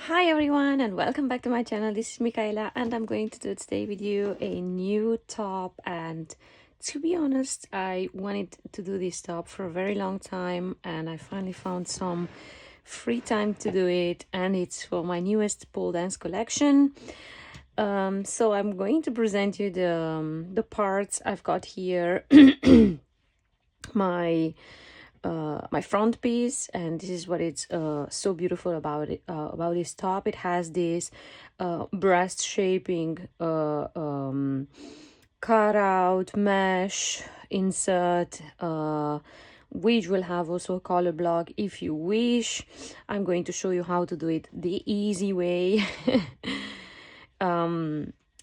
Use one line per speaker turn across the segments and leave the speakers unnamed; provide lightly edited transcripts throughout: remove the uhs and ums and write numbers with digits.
Hi everyone and welcome back to my channel. This is Michaela and I'm going to do today with you a new top, and to be honest I wanted to do this top for a very long time and I finally found some free time to do it, and it's for my newest pole dance collection. So I'm going to present you the parts I've got here. My front piece, and this is what it's so beautiful about it, about this top. It has this breast shaping cutout mesh insert, which will have also a color block if you wish. I'm going to show you how to do it the easy way.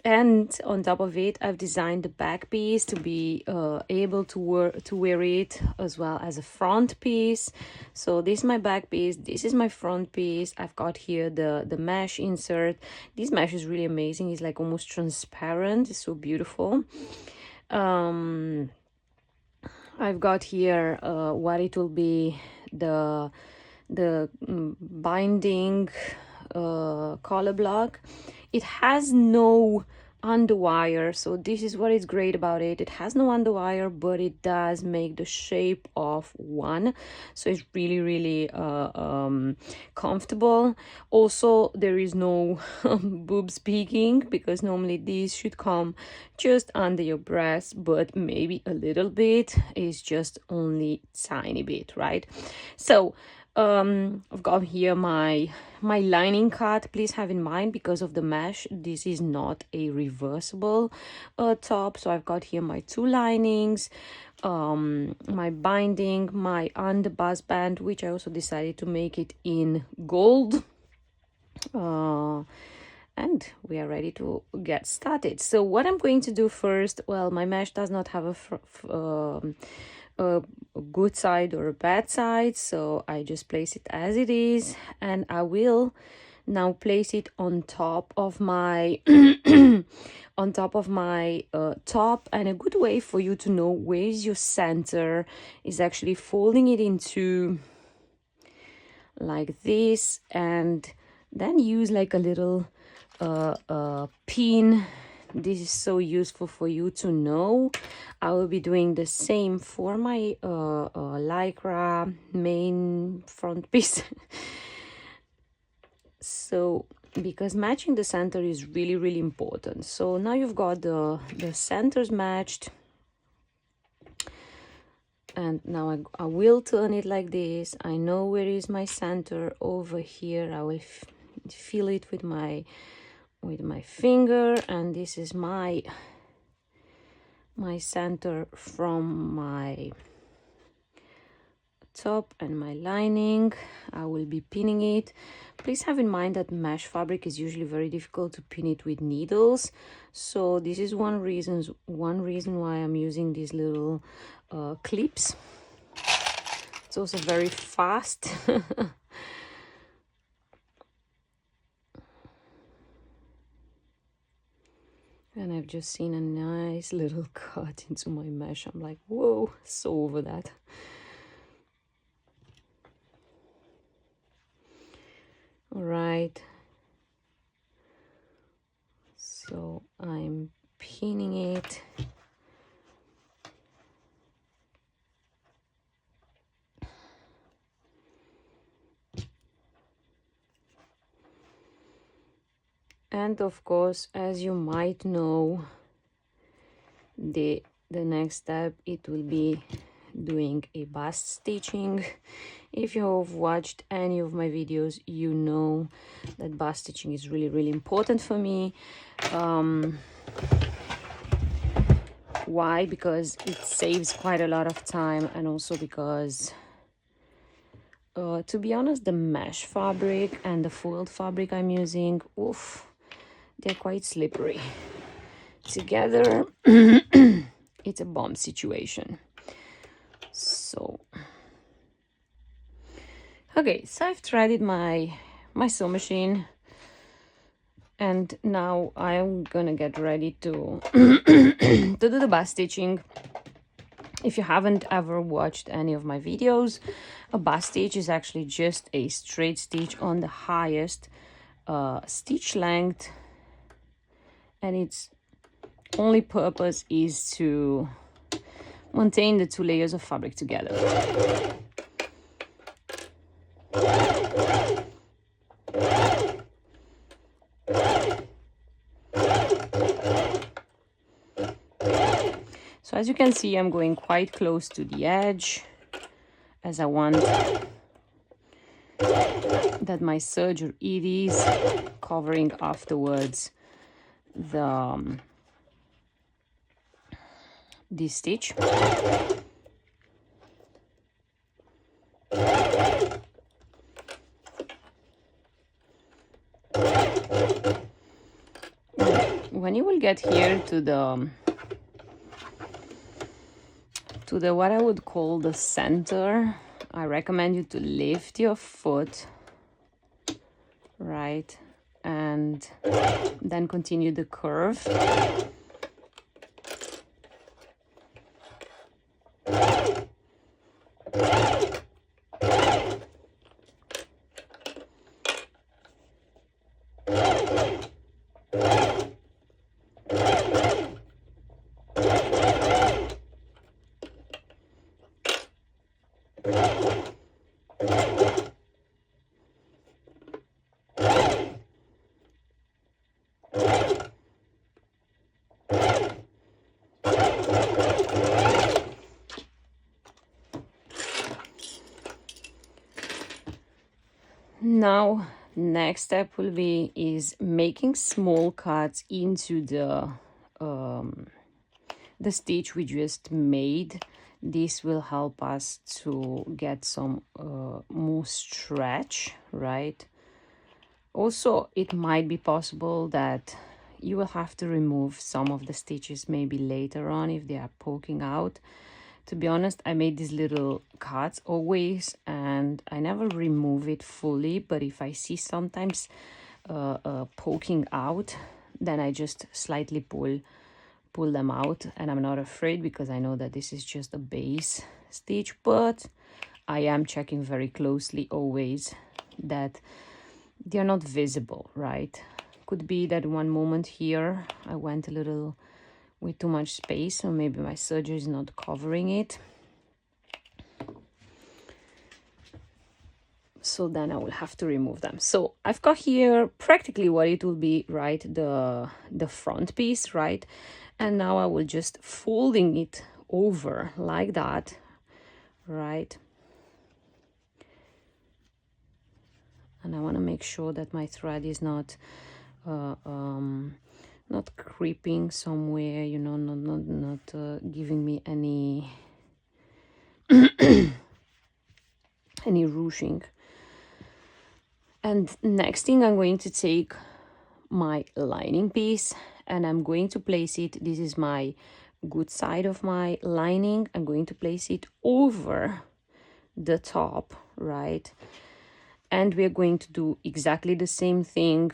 And on top of it I've designed the back piece to be able to wear it as well as a front piece. So this is my back piece, this is my front piece. I've got here the mesh insert. This mesh is really amazing, it's like almost transparent, it's so beautiful. I've got here what it will be, the binding collar block. It has no underwire, so this is what is great about it. It has no underwire, but it does make the shape of one, so it's really comfortable. Also there is no boobs peeking, because normally these should come just under your breast, but maybe a little bit is just only tiny bit, right? So I've got here my lining cut. Please have in mind, because of the mesh, this is not a reversible top. So I've got here my two linings, my binding, my underbust band, which I also decided to make it in gold. And we are ready to get started. So what I'm going to do first, well, my mesh does not have a good side or a bad side, so I just place it as it is, and I will now place it on top of my on top of my top. And a good way for you to know where is your center is actually folding it into like this, and then use like a little pin. This is so useful for you to know. I will be doing the same for my lycra main front piece. So because matching the center is really important. So now you've got the centers matched, and now I will turn it like this. I know where is my center over here. I will feel it with my finger, and this is my center from my top and my lining. I will be pinning it. Please have in mind that mesh fabric is usually very difficult to pin it with needles, so this is one reason why I'm using these little clips. It's also very fast. And I've just seen a nice little cut into my mesh. I'm like, whoa, so over that. All right. So I'm pinning it. And of course, as you might know, the next step, it will be doing a bust stitching. If you have watched any of my videos, you know that bust stitching is really important for me. Why? Because it saves quite a lot of time, and also because to be honest, the mesh fabric and the foiled fabric I'm using, oof, they're quite slippery together. It's a bomb situation. So okay, so I've threaded my sew machine, and now I'm gonna get ready to to do the bust stitching. If you haven't ever watched any of my videos, a bust stitch is actually just a straight stitch on the highest stitch length, and its only purpose is to maintain the 2 layers of fabric together. So as you can see, I'm going quite close to the edge, as I want that my serge, or it is covering afterwards this stitch. When you will get here to the what I would call the center, I recommend you to lift your foot, right, and then continue the curve. Now, next step will be is making small cuts into the stitch we just made. This will help us to get some more stretch, right? Also, it might be possible that you will have to remove some of the stitches maybe later on if they are poking out. To be honest, I made these little cuts always, and I never remove it fully, but if I see sometimes poking out, then I just slightly pull them out, and I'm not afraid because I know that this is just a base stitch, but I am checking very closely always that they are not visible, right? Could be that one moment here I went a little with too much space, or maybe my serger is not covering it. So then I will have to remove them. So I've got here practically what it will be, right? The front piece, right? And now I will just folding it over like that, right? And I want to make sure that my thread is not creeping somewhere, you know, not giving me any any ruching. And next thing, I'm going to take my lining piece and I'm going to place it, this is my good side of my lining, I'm going to place it over the top, right? And we're going to do exactly the same thing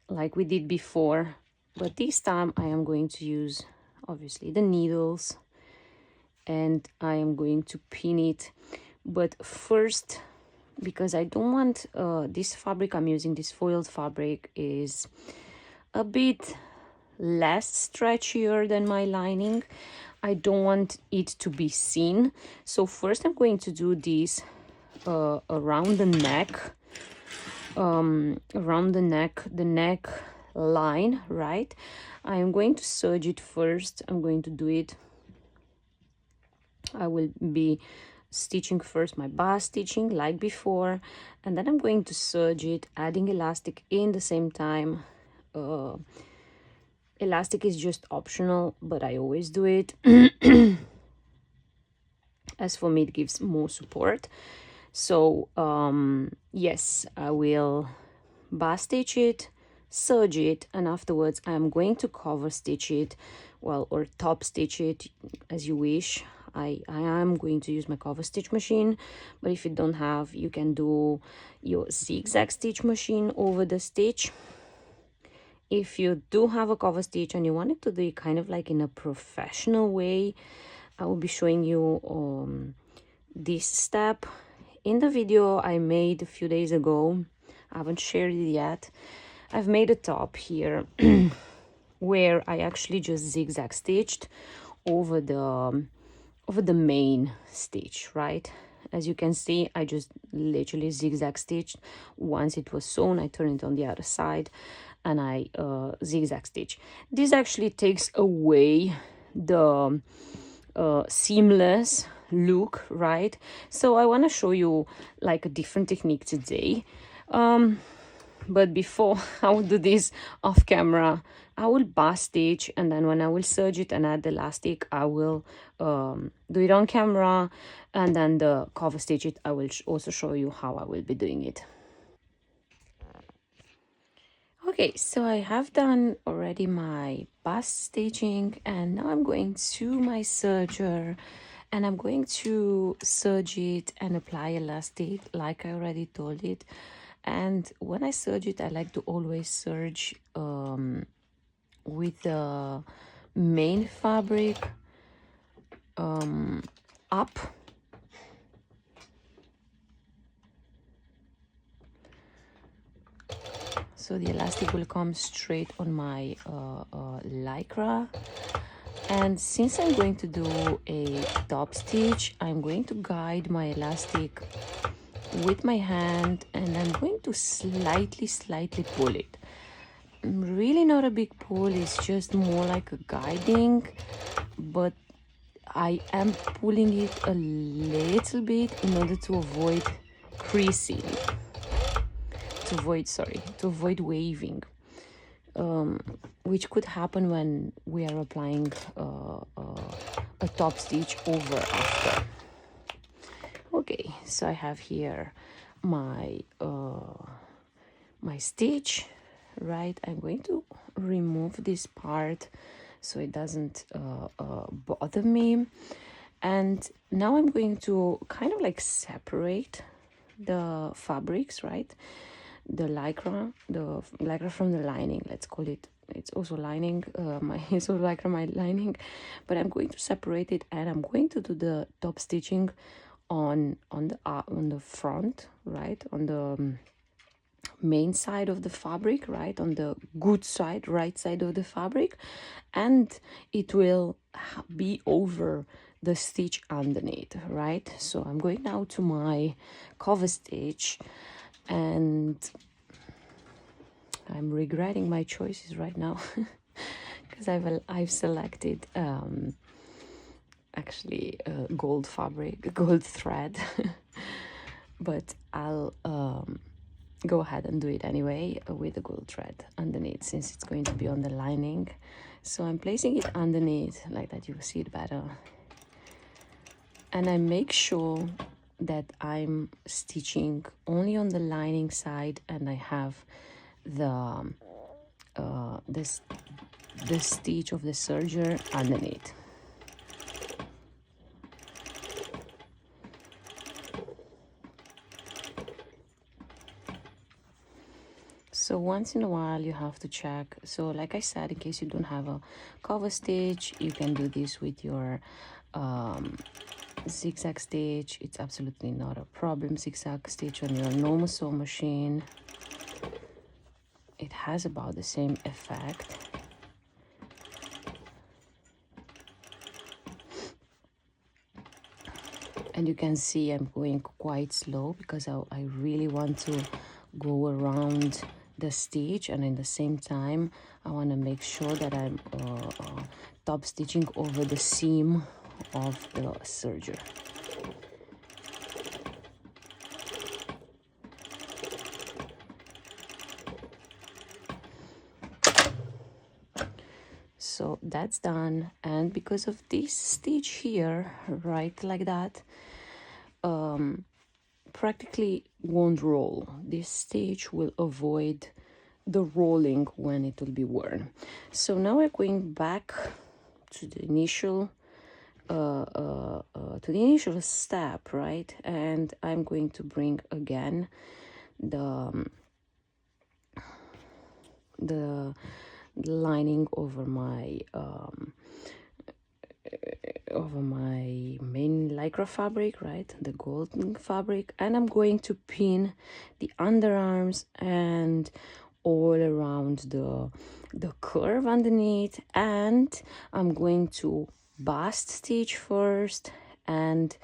like we did before, but this time I am going to use obviously the needles and I am going to pin it. But first, because I don't want this fabric I'm using, this foiled fabric, is a bit less stretchier than my lining. I don't want it to be seen, so first I'm going to do this around the neck, the neck line, right? I am going to serge it first. I'm going to do it, I will be stitching first my bust stitching like before, and then I'm going to serge it, adding elastic in the same time. Elastic is just optional, but I always do it as for me it gives more support. So yes, I will bust stitch it, serge it, and afterwards I'm going to cover stitch it, well, or top stitch it as you wish. I am going to use my cover stitch machine, but if you don't have, you can do your zigzag stitch machine over the stitch. If you do have a cover stitch and you want it to do it kind of like in a professional way, I will be showing you this step in the video I made a few days ago, I haven't shared it yet, I've made a top here where I actually just zigzag stitched over the main stitch, right? As you can see, I just literally zigzag stitched. Once it was sewn, I turn it on the other side and I zigzag stitch. This actually takes away the seamless look, right? So I want to show you like a different technique today. But before I will do this off camera, I will bust stitch, and then when I will serge it and add the elastic, I will do it on camera, and then the cover stitch it, I will also show you how I will be doing it. Okay, so I have done already my bust stitching, and now I'm going to my serger and I'm going to serge it and apply elastic like I already told it. And when I serge it, I like to always serge with the main fabric up. So the elastic will come straight on my lycra. And since I'm going to do a top stitch, I'm going to guide my elastic with my hand, and I'm going to slightly pull it. Really not a big pull, it's just more like a guiding, but I am pulling it a little bit in order to avoid creasing, to avoid waving, which could happen when we are applying a top stitch over after. Okay, so I have here my my stitch, right? I'm going to remove this part so it doesn't bother me. And now I'm going to kind of like separate the fabrics, right? The lycra from the lining, let's call it. It's also lining, it's also lycra, my lining, but I'm going to separate it, and I'm going to do the top stitching on the front, right, on the main side of the fabric, right, on the good side, right side of the fabric, and it will be over the stitch underneath, right? So I'm going now to my cover stitch, and I'm regretting my choices right now because I've selected actually gold fabric, gold thread, but I'll go ahead and do it anyway with the gold thread underneath, since it's going to be on the lining. So I'm placing it underneath like that, you will see it better, and I make sure that I'm stitching only on the lining side, and I have the stitch of the serger underneath. So once in a while you have to check. So like I said, in case you don't have a cover stitch, you can do this with your zigzag stitch. It's absolutely not a problem. Zigzag stitch on your normal sewing machine, it has about the same effect. And you can see I'm going quite slow because I really want to go around the stitch, and in the same time I want to make sure that I'm top stitching over the seam of the serger. So that's done, and because of this stitch here, right, like that, practically won't roll. This stitch will avoid the rolling when it will be worn. So now we're going back to the initial step, right? And I'm going to bring again the lining over my over my main lycra fabric, right, the golden fabric, and I'm going to pin the underarms and all around the curve underneath, and I'm going to bust stitch first, and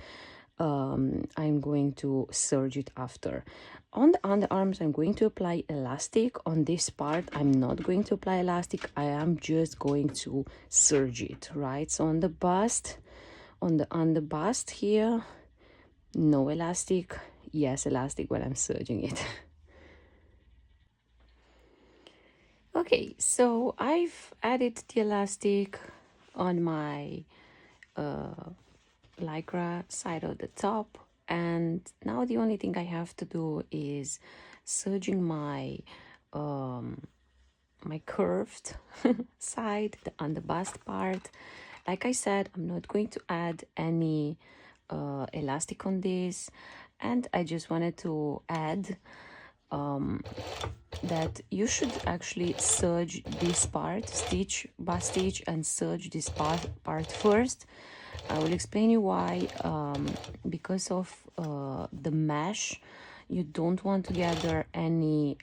I'm going to serge it after. On the underarms, I'm going to apply elastic. On this part, I'm not going to apply elastic. I am just going to serge it, right? So on the bust, on the under bust here, no elastic. Yes, elastic when I'm serging it. Okay, so I've added the elastic on my lycra side of the top, and now the only thing I have to do is serging my my curved side, the under bust part. Like I said, I'm not going to add any elastic on this, and I just wanted to add that you should actually serge this part, stitch bust stitch, and serge this part first. I will explain you why. Because of the mesh, you don't want to gather any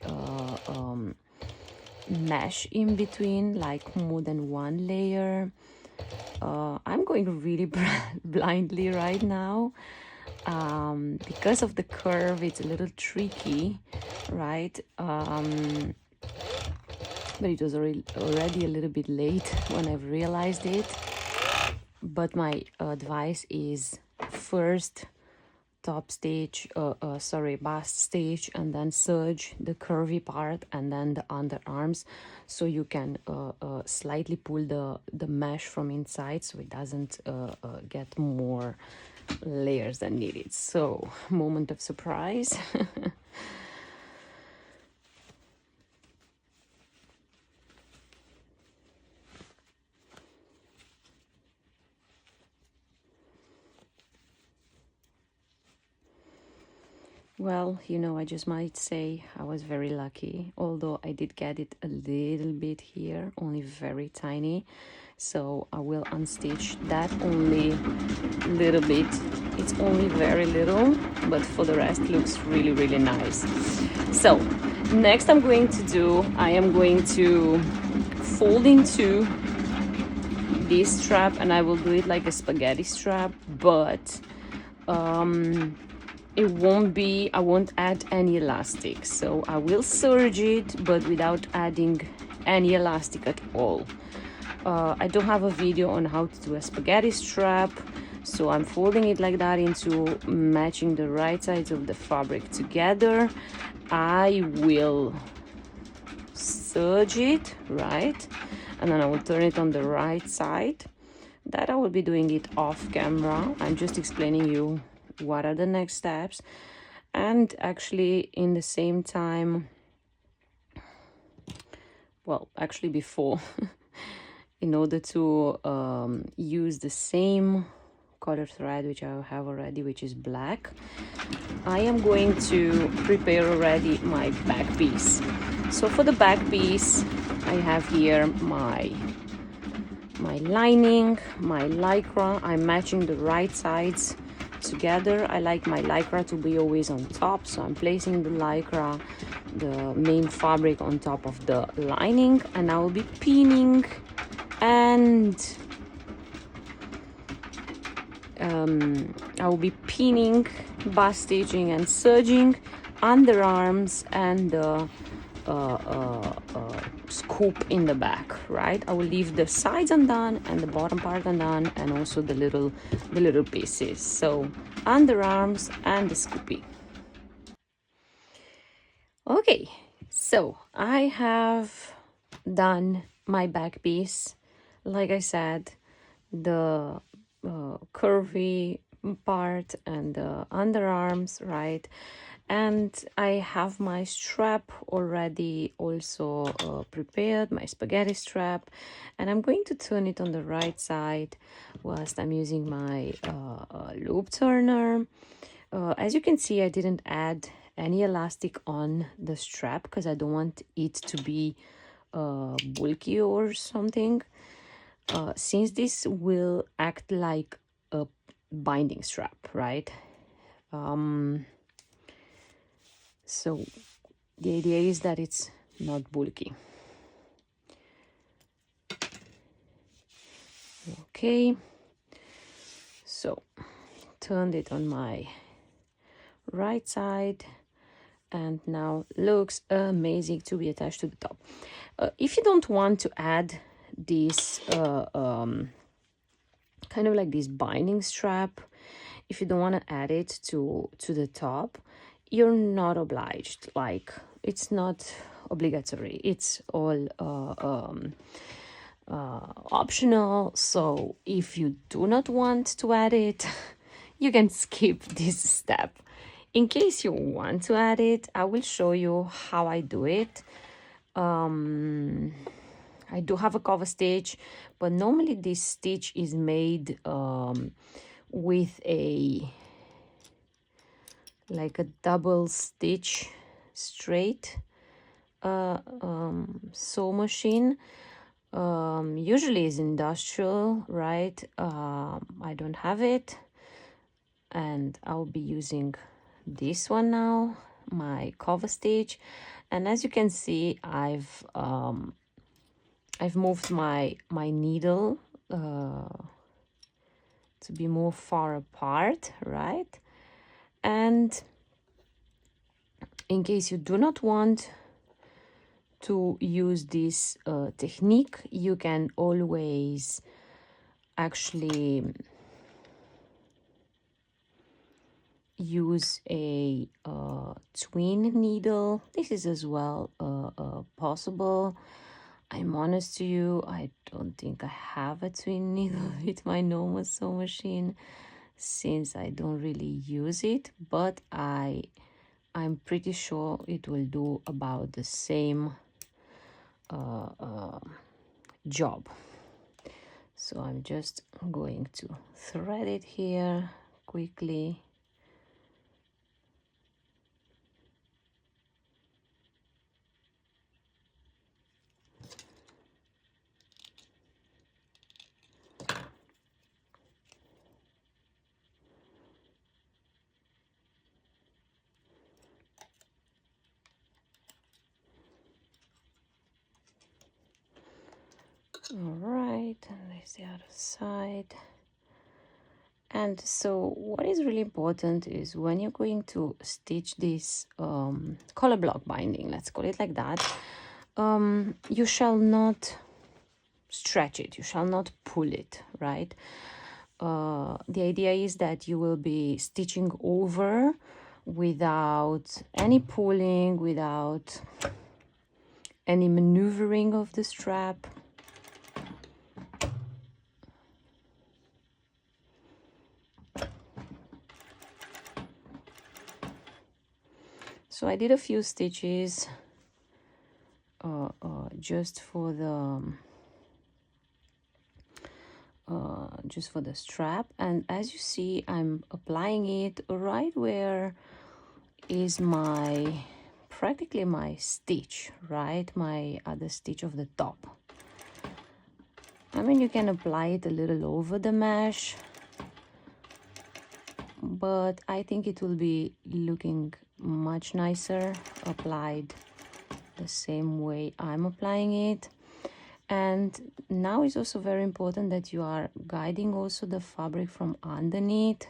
mesh in between, like more than one layer. I'm going really blindly right now. Because of the curve, it's a little tricky, right? But it was already a little bit late when I've realized it. But my advice is first top stitch, bust stitch, and then serge the curvy part, and then the underarms, so you can slightly pull the mesh from inside, so it doesn't get more layers than needed. So moment of surprise. Well, you know, I just might say I was very lucky, although I did get it a little bit here, only very tiny. So I will unstitch that only a little bit. It's only very little, but for the rest it looks really, really nice. So next I'm going to do, I am going to fold into this strap, and I will do it like a spaghetti strap, but it won't be, I won't add any elastic. So I will serge it, but without adding any elastic at all. I don't have a video on how to do a spaghetti strap, so I'm folding it like that into matching the right sides of the fabric together. I will serge it, right? And then I will turn it on the right side. That I will be doing it off camera. I'm just explaining you what are the next steps, and actually in the same time, well, actually before, in order to use the same color thread which I have already, which is black, I am going to prepare already my back piece. So for the back piece, I have here my lining, my lycra. I'm matching the right sides together. I like my lycra to be always on top, so I'm placing the lycra, the main fabric, on top of the lining, and I will be pinning and I will be pinning, bust stitching, and serging underarms and the scoop in the back, right? I will leave the sides undone and the bottom part undone, and also the little pieces. So underarms and the scoopy. Okay, so I have done my back piece. Like I said, the curvy part and the underarms, right? And I have my strap already also prepared, my spaghetti strap, and I'm going to turn it on the right side whilst I'm using my loop turner. As you can see, I didn't add any elastic on the strap because I don't want it to be bulky or something. since this will act like a binding strap, right? So the idea is that it's not bulky. Okay, so turned it on my right side, and now looks amazing to be attached to the top. If you don't want to add this kind of like this binding strap, if you don't want to add it to the top, you're not obliged. Like, it's not obligatory, it's all optional. So if you do not want to add it, you can skip this step. In case you want to add it, I will show you how I do it. I do have a cover stitch, but normally this stitch is made with a like a double stitch straight sew machine. Usually is industrial, right? I don't have it, and I'll be using this one now, my cover stitch. And as you can see, I've moved my needle to be more far apart, right? And in case you do not want to use this technique, you can always actually use a twin needle. This is as well possible. I'm honest to you, I don't think I have a twin needle with my normal sew machine, since I don't really use it, but I'm pretty sure it will do about the same job. So I'm just going to thread it here quickly. All right, and there's the other side. And so what is really important is when you're going to stitch this collar block binding, let's call it like that, you shall not stretch it, you shall not pull it, right? The idea is that you will be stitching over without any pulling, without any maneuvering of the strap. So I did a few stitches just for the strap, and as you see, I'm applying it right where is my practically my stitch, right? My other stitch of the top. I mean, you can apply it a little over the mesh, but I think it will be looking much nicer applied the same way I'm applying it. And now it's also very important that you are guiding also the fabric from underneath,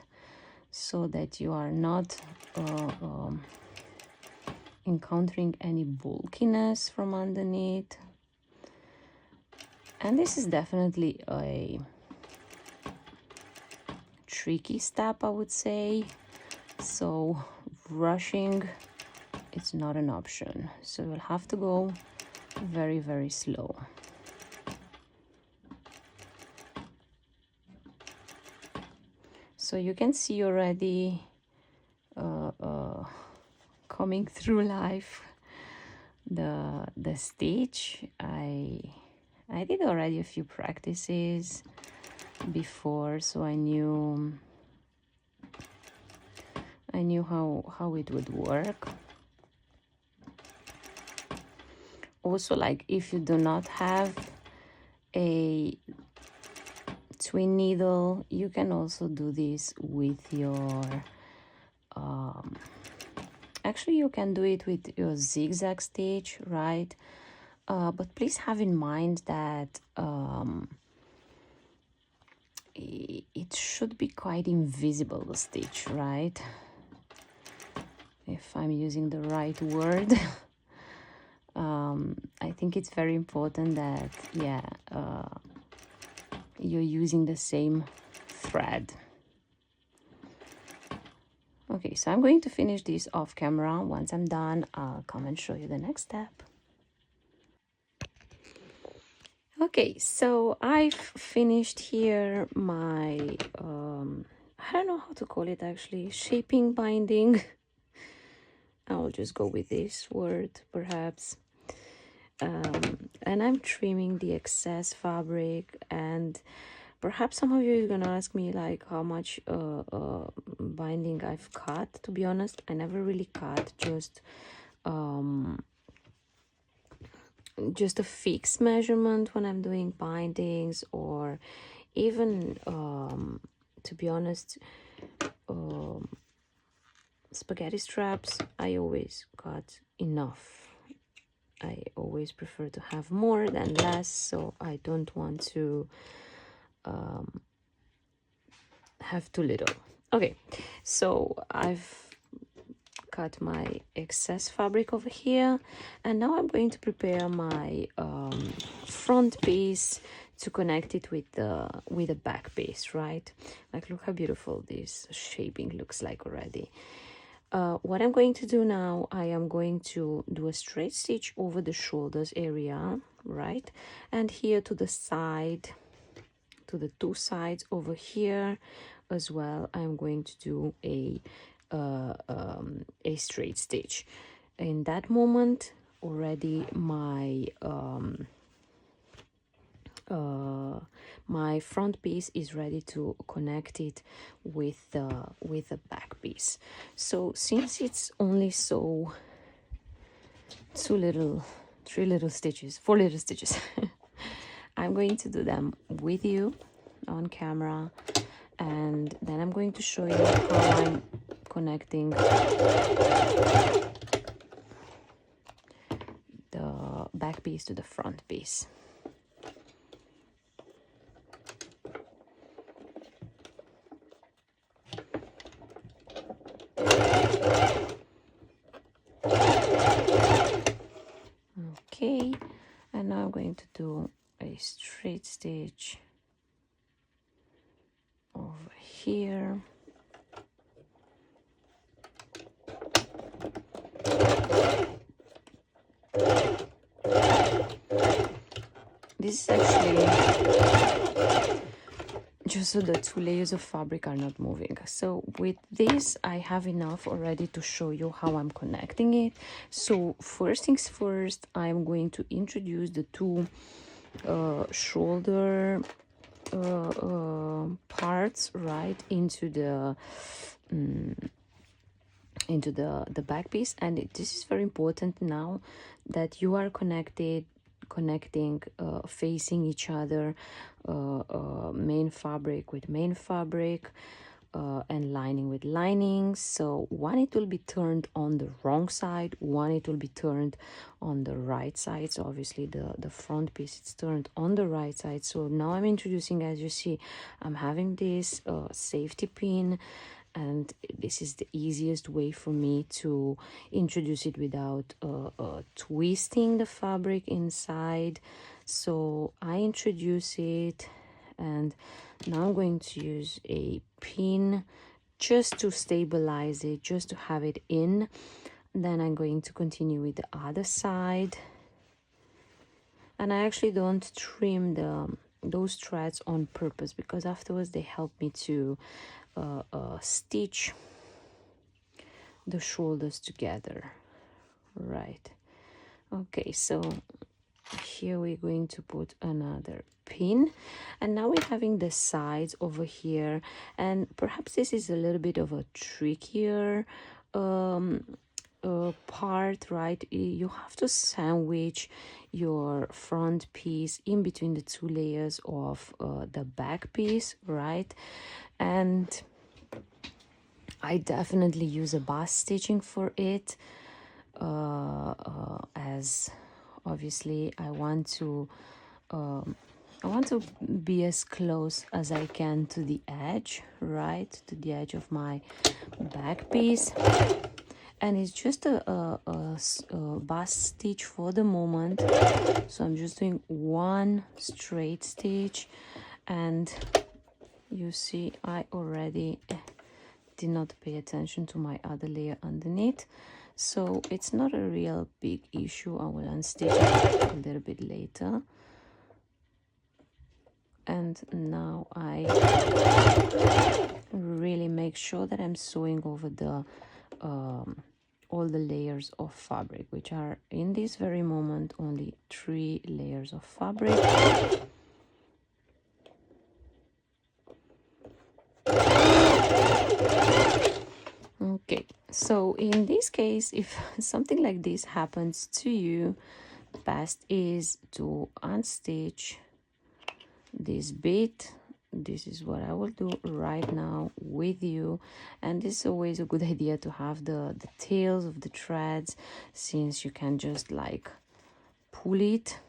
so that you are not encountering any bulkiness from underneath. And this is definitely a tricky step, I would say, so rushing, it's not an option. So you'll have to go very, very slow. So you can see already coming through life the stitch. I did already a few practices before, so I knew how it would work. Also, like, if you do not have a twin needle. You can also do this with your actually you can do it with your zigzag stitch, right? But please have in mind that it should be quite invisible, the stitch, right? If I'm using the right word. I think it's very important that, yeah, you're using the same thread. Okay, so I'm going to finish this off camera. Once I'm done, I'll come and show you the next step. Okay, so I've finished here my, I don't know how to call it actually, shaping binding. I'll just go with this word, perhaps. And I'm trimming the excess fabric, and perhaps some of you are gonna ask me like how much binding I've cut. To be honest, I never really cut, just a fixed measurement when I'm doing bindings, or even to be honest, spaghetti straps, I always cut enough. I always prefer to have more than less, so I don't want to have too little. Okay, so I've cut my excess fabric over here, and now I'm going to prepare my front piece to connect it with the back piece, right? Like, look how beautiful this shaping looks like already. What I'm going to do now, I am going to do a straight stitch over the shoulders area, right? And here to the side, to the two sides over here as well, I'm going to do a straight stitch. In that moment, already my front piece is ready to connect it with the back piece. So since it's only four little stitches, I'm going to do them with you on camera, and then I'm going to show you how I'm connecting the back piece to the front piece. Okay, and now I'm going to do a straight stitch over here. This is actually just so the two layers of fabric are not moving. So with this, I have enough already to show you how I'm connecting it. So first things first, I'm going to introduce the two shoulder parts right into the back piece. And this is very important now that you are connecting facing each other, main fabric with main fabric, and lining with lining. So one, it will be turned on the wrong side, one it will be turned on the right side. So obviously the front piece is turned on the right side. So now I'm introducing, as you see, I'm having this safety pin, and this is the easiest way for me to introduce it without twisting the fabric inside. So I introduce it, and now I'm going to use a pin just to stabilize it, just to have it in. Then I'm going to continue with the other side, and I actually don't trim those threads on purpose, because afterwards they help me to stitch the shoulders together, right? Okay, so here we're going to put another pin, and now we're having the sides over here, and perhaps this is a little bit of a trickier part, right, you have to sandwich your front piece in between the two layers of the back piece, right? And I definitely use a bust stitching for it, as obviously I want to be as close as I can to the edge, right, to the edge of my back piece. And it's just a bust stitch for the moment, so I'm just doing one straight stitch. And you see I already did not pay attention to my other layer underneath, so it's not a real big issue. I will unstitch it a little bit later. And now I really make sure that I'm sewing over the all the layers of fabric, which are in this very moment only 3 layers of fabric. Okay, so in this case, if something like this happens to you, best is to unstitch this bit. This is what I will do right now with you, and it's always a good idea to have the tails of the threads, since you can just like pull it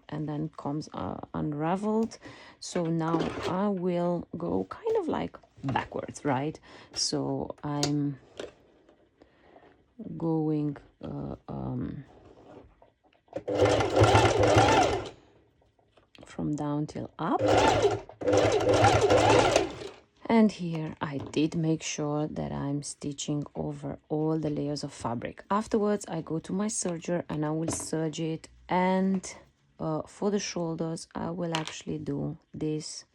and then comes unraveled. So now I will go kind of like backwards, right? So I'm going from down till up. And here I did make sure that I'm stitching over all the layers of fabric. Afterwards I go to my serger and I will serge it, and for the shoulders I will actually do this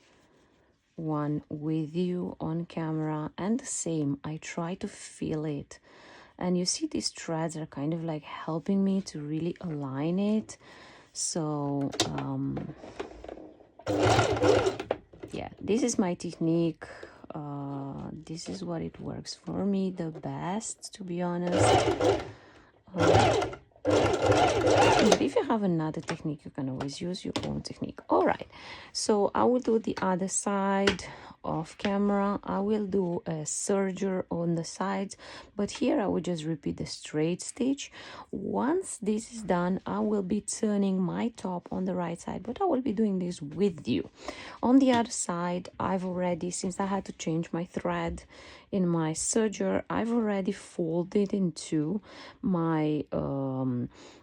one with you on camera, and the same, I try to feel it. And you see these threads are kind of like helping me to really align it. So yeah, this is my technique. This is what it works for me the best, to be honest. But if you have another technique, you can always use your own technique. All right, so I will do the other side off camera. I will do a serger on the sides, but here I will just repeat the straight stitch. Once this is done, I will be turning my top on the right side, but I will be doing this with you. On the other side, I've already, since I had to change my thread in my serger, I've already folded into my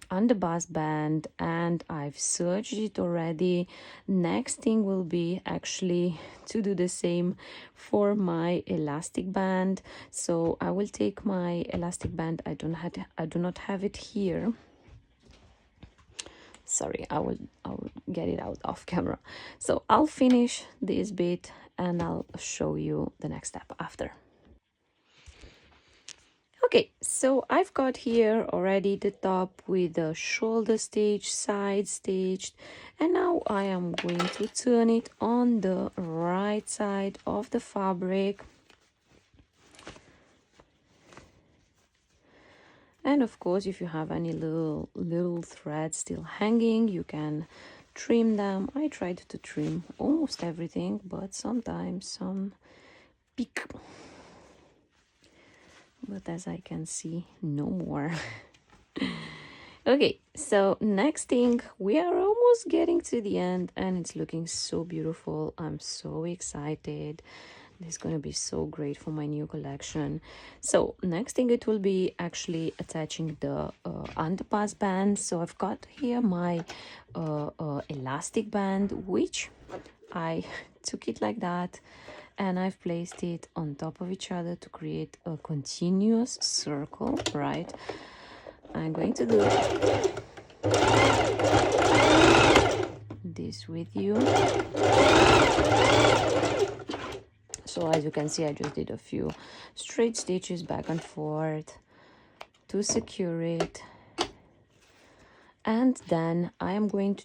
underbust band, and I've serged it already. Next thing will be actually to do the same for my elastic band. So I will take my elastic band. I do not have it here. Sorry, I will get it out off camera. So I'll finish this bit and I'll show you the next step after. Okay, so I've got here already the top with the shoulder stitch, side stitched, and now I am going to turn it on the right side of the fabric. And of course, if you have any little threads still hanging, you can trim them. I tried to trim almost everything, but sometimes some peak. But as I can see, no more. Okay, so next thing, we are almost getting to the end and it's looking so beautiful. I'm so excited. This is going to be so great for my new collection. So next thing, it will be actually attaching the underbust band. So I've got here my elastic band, which I took it like that and I've placed it on top of each other to create a continuous circle, right? I'm going to do this with you. So as you can see, I just did a few straight stitches back and forth to secure it. And then I am going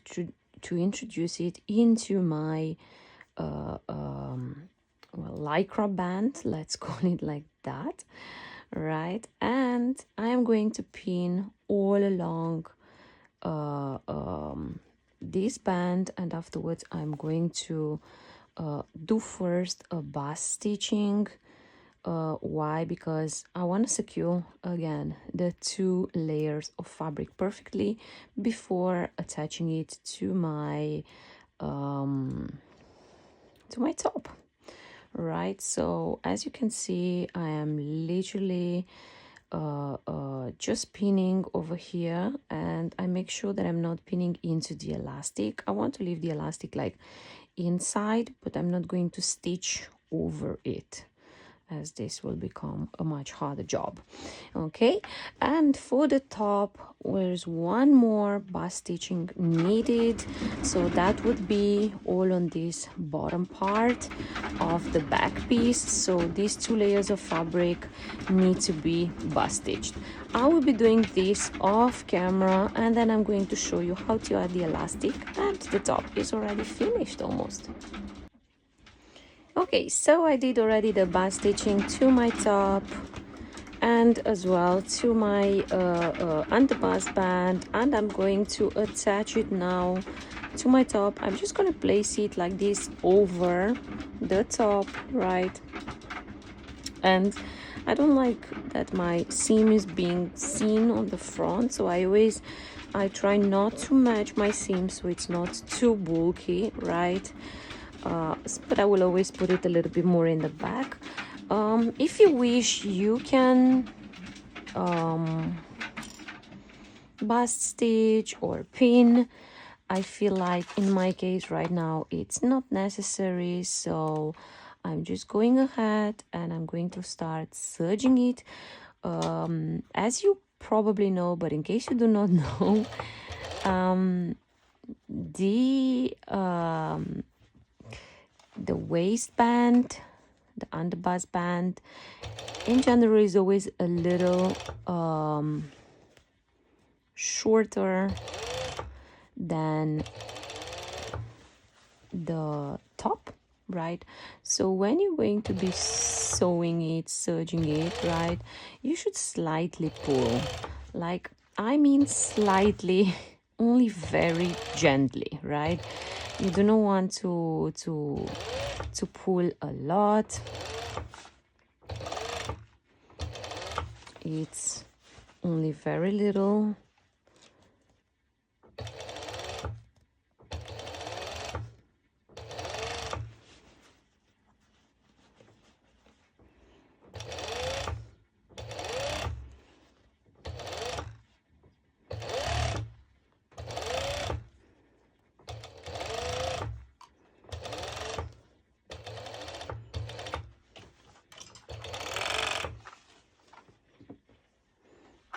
to introduce it into my well, lycra band, let's call it like that, right? And I am going to pin all along uh, um, this band, and afterwards I'm going to do first a bust stitching. Why? Because I want to secure again the 2 layers of fabric perfectly before attaching it to my top, right? So as you can see, I am literally just pinning over here, and I make sure that I'm not pinning into the elastic. I want to leave the elastic like inside, but I'm not going to stitch over it, as this will become a much harder job. Okay, and for the top there's one more bust stitching needed, so that would be all on this bottom part of the back piece. So these 2 layers of fabric need to be bust stitched. I will be doing this off camera, and then I'm going to show you how to add the elastic, and the top is already finished almost. Okay, so I did already the bust stitching to my top and as well to my underbust band, and I'm going to attach it now to my top. I'm just going to place it like this over the top, right? And I don't like that my seam is being seen on the front, so I try not to match my seam so it's not too bulky, right? But I will always put it a little bit more in the back. If you wish, you can bust stitch or pin. I feel like in my case right now it's not necessary, so I'm just going ahead and I'm going to start serging it. As you probably know, but in case you do not know, the waistband, the underbust band in general is always a little shorter than the top, right? So when you're going to be sewing it, serging it, right, you should slightly pull, like I mean slightly, only very gently, right? You do not want to pull a lot. It's only very little.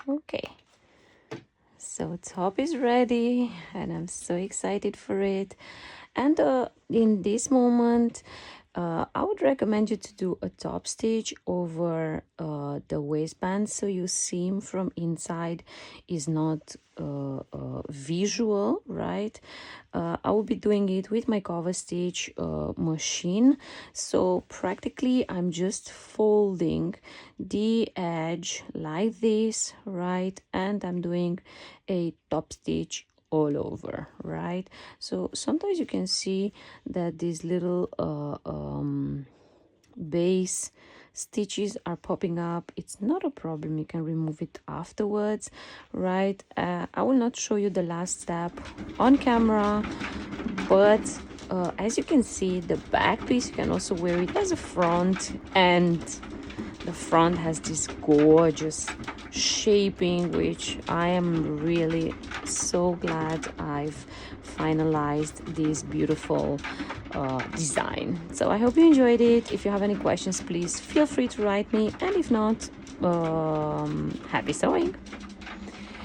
Okay, so top is ready and I'm so excited for it. And in this moment, I would recommend you to do a top stitch over the waistband, so your seam from inside is not visual, right? I will be doing it with my cover stitch machine, so practically I'm just folding the edge like this, right? And I'm doing a top stitch all over, right? So sometimes you can see that these little base stitches are popping up. It's not a problem, you can remove it afterwards, right? I will not show you the last step on camera, but as you can see, the back piece, you can also wear it as a front, and the front has this gorgeous shaping, which I am really so glad I've finalized this beautiful design. So I hope you enjoyed it. If you have any questions, please feel free to write me, and if not, happy sewing.